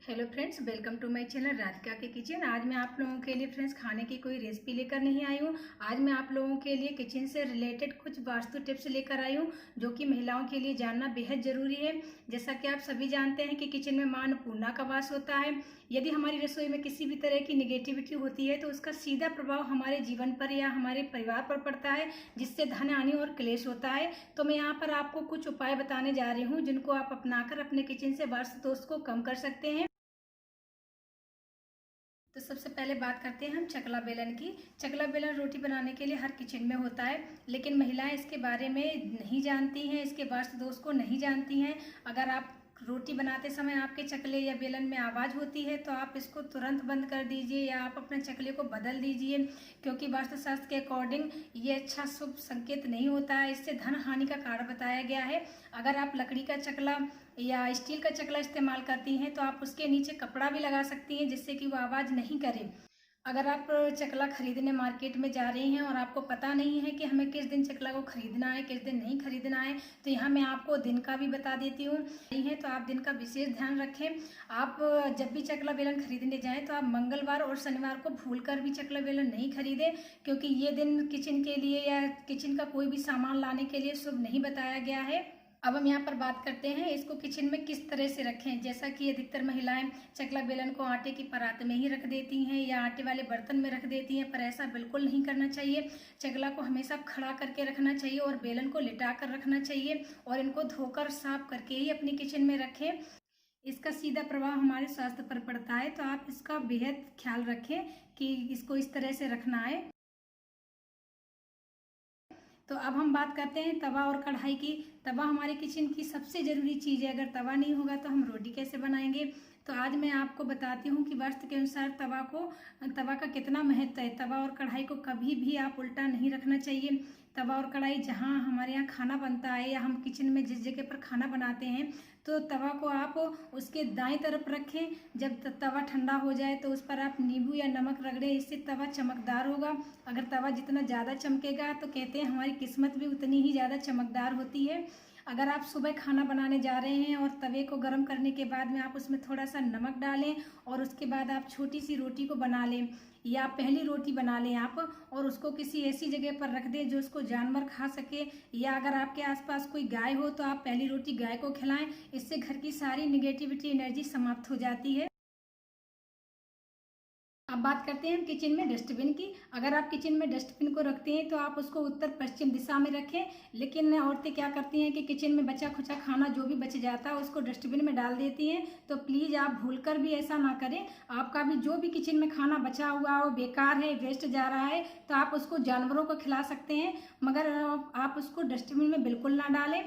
Hello friends, welcome to my channel Radhika के kitchen. आज मैं आप लोगों के लिए फ्रेंड्स खाने की कोई रेसिपी लेकर नहीं आई हूँ। आज मैं आप लोगों के लिए किचन से रिलेटेड कुछ वास्तु टिप्स लेकर आई हूँ जो कि महिलाओं के लिए जानना बेहद जरूरी है। जैसा कि आप सभी जानते हैं कि किचन में मां अन्नपूर्णा का वास होता है। यदि हमारी रसोई में किसी भी तरह की निगेटिविटी होती है तो उसका सीधा प्रभाव हमारे जीवन पर या हमारे परिवार पर पड़ता है, जिससे धन हानि और क्लेश होता है। तो मैं यहाँ पर आपको कुछ उपाय बताने जा रही हूँ जिनको आप अपनाकर अपने किचन से वास्तु दोष को कम कर सकते हैं। तो सबसे पहले बात करते हैं हम चकला बेलन की। चकला बेलन रोटी बनाने के लिए हर किचन में होता है, लेकिन महिलाएं इसके बारे में नहीं जानती हैं, इसके वास्तु दोष को नहीं जानती हैं। अगर आप रोटी बनाते समय आपके चकले या बेलन में आवाज़ होती है तो आप इसको तुरंत बंद कर दीजिए या आप अपने चकले को बदल दीजिए, क्योंकि वास्तुशास्त्र के अकॉर्डिंग ये अच्छा शुभ संकेत नहीं होता है। इससे धन हानि का कारण बताया गया है। अगर आप लकड़ी का चकला या स्टील का चकला इस्तेमाल करती हैं तो आप उसके नीचे कपड़ा भी लगा सकती हैं जिससे कि वो आवाज़ नहीं करे। अगर आप चकला खरीदने मार्केट में जा रही हैं और आपको पता नहीं है कि हमें किस दिन चकला को खरीदना है, किस दिन नहीं खरीदना है, तो यहाँ मैं आपको दिन का भी बता देती हूँ। नहीं है तो आप दिन का विशेष ध्यान रखें। आप जब भी चकला बेलन खरीदने जाएं तो आप मंगलवार और शनिवार को भूलकर भी चकला बेलन नहीं खरीदें, क्योंकि ये दिन किचन के लिए या किचन का कोई भी सामान लाने के लिए शुभ नहीं बताया गया है। अब हम यहाँ पर बात करते हैं इसको किचन में किस तरह से रखें। जैसा कि अधिकतर महिलाएं चकला बेलन को आटे की परात में ही रख देती हैं या आटे वाले बर्तन में रख देती हैं, पर ऐसा बिल्कुल नहीं करना चाहिए। चकला को हमेशा खड़ा करके रखना चाहिए और बेलन को लिटा कर रखना चाहिए और इनको धोकर साफ करके ही अपनी किचन में रखें। इसका सीधा प्रभाव हमारे स्वास्थ्य पर पड़ता है, तो आप इसका बेहद ख्याल रखें कि इसको इस तरह से रखना है। तो अब हम बात करते हैं तवा और कढ़ाई की। तवा हमारे किचन की सबसे ज़रूरी चीज़ है। अगर तवा नहीं होगा तो हम रोटी कैसे बनाएंगे। तो आज मैं आपको बताती हूँ कि वास्तु के अनुसार तवा का कितना महत्व है। तवा और कढ़ाई को कभी भी आप उल्टा नहीं रखना चाहिए। तवा और कढ़ाई जहाँ हमारे यहाँ खाना बनता है या हम किचन में जिस जगह पर खाना बनाते हैं तो तवा को आप उसके दाएं तरफ रखें। जब तवा ठंडा हो जाए तो उस पर आप नींबू या नमक रगड़ें, इससे तवा चमकदार होगा। अगर तवा जितना ज़्यादा चमकेगा तो कहते हैं हमारी किस्मत भी उतनी ही ज़्यादा चमकदार होती है। अगर आप सुबह खाना बनाने जा रहे हैं और तवे को गर्म करने के बाद में आप उसमें थोड़ा सा नमक डालें और उसके बाद आप छोटी सी रोटी को बना लें या पहली रोटी बना लें आप और उसको किसी ऐसी जगह पर रख दें जो उसको जानवर खा सके, या अगर आपके आसपास कोई गाय हो तो आप पहली रोटी गाय को खिलाएं। इससे घर की सारी निगेटिविटी एनर्जी समाप्त हो जाती है। अब बात करते हैं हम किचन में डस्टबिन की। अगर आप किचन में डस्टबिन को रखते हैं तो आप उसको उत्तर पश्चिम दिशा में रखें, लेकिन औरतें क्या करती हैं कि किचन में बचा खुचा खाना जो भी बच जाता है उसको डस्टबिन में डाल देती हैं। तो प्लीज़ आप भूलकर भी ऐसा ना करें। आपका भी जो भी किचन में खाना बचा हुआ हो, बेकार है, वेस्ट जा रहा है, तो आप उसको जानवरों को खिला सकते हैं, मगर आप उसको डस्टबिन में बिल्कुल ना डालें।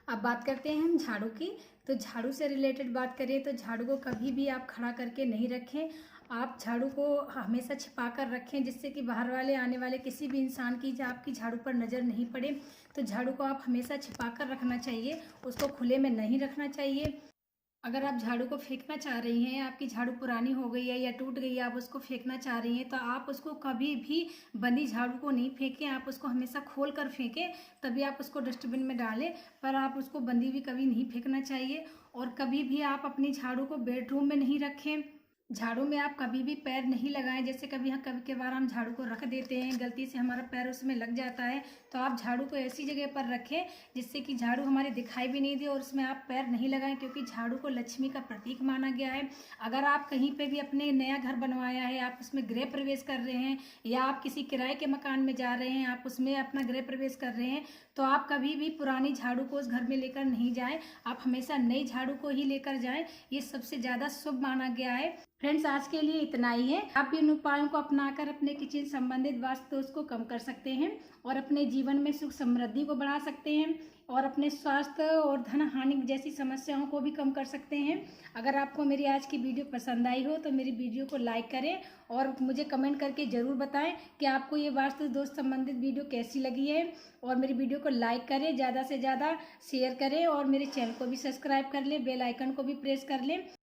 अब बात करते हैं हम झाड़ू की। तो झाड़ू से रिलेटेड बात करें तो झाड़ू को कभी भी आप खड़ा करके नहीं रखें। आप झाड़ू को हमेशा छिपा कर रखें, जिससे कि बाहर वाले आने वाले किसी भी इंसान की आपकी झाड़ू पर नज़र नहीं पड़े। तो झाड़ू को आप हमेशा छिपा कर रखना चाहिए, उसको खुले में नहीं रखना चाहिए। अगर आप झाड़ू को फेंकना चाह रही हैं, आपकी झाड़ू पुरानी हो गई है या टूट गई है, आप उसको फेंकना चाह रही हैं, तो आप उसको कभी भी बंदी झाड़ू को नहीं फेंकें। आप उसको हमेशा खोल कर फेंकें, तभी आप उसको डस्टबिन में डालें, पर आप उसको बंदी भी कभी नहीं फेंकना चाहिए। और कभी भी आप अपनी झाड़ू को बेडरूम में नहीं रखें। झाड़ू में आप कभी भी पैर नहीं लगाएं। जैसे कभी के बार हम झाड़ू को रख देते हैं, गलती से हमारा पैर उसमें लग जाता है, तो आप झाड़ू को ऐसी जगह पर रखें जिससे कि झाड़ू हमारे दिखाई भी नहीं दे और उसमें आप पैर नहीं लगाएं, क्योंकि झाड़ू को लक्ष्मी का प्रतीक माना गया है। अगर आप कहीं पे भी अपने नया घर बनवाया है, आप उसमें गृह प्रवेश कर रहे हैं या आप किसी किराए के मकान में जा रहे हैं, आप उसमें अपना गृह प्रवेश कर रहे हैं, तो आप कभी भी पुरानी झाड़ू को उस घर में लेकर नहीं जाएं। आप हमेशा नई झाड़ू को ही लेकर जाएं, ये सबसे ज़्यादा शुभ माना गया है। फ्रेंड्स, आज के लिए इतना ही है। आप भी इन उपायों को अपनाकर अपने किचन संबंधित वास्तु दोष को कम कर सकते हैं और अपने जीवन में सुख समृद्धि को बढ़ा सकते हैं और अपने स्वास्थ्य और धन हानि जैसी समस्याओं को भी कम कर सकते हैं। अगर आपको मेरी आज की वीडियो पसंद आई हो तो मेरी वीडियो को लाइक करें और मुझे कमेंट करके ज़रूर बताएं कि आपको ये वास्तु दोष संबंधित वीडियो कैसी लगी है। और मेरी वीडियो को लाइक करें, ज़्यादा से ज़्यादा शेयर करें और मेरे चैनल को भी सब्सक्राइब कर लें, बेल आइकन को भी प्रेस कर लें।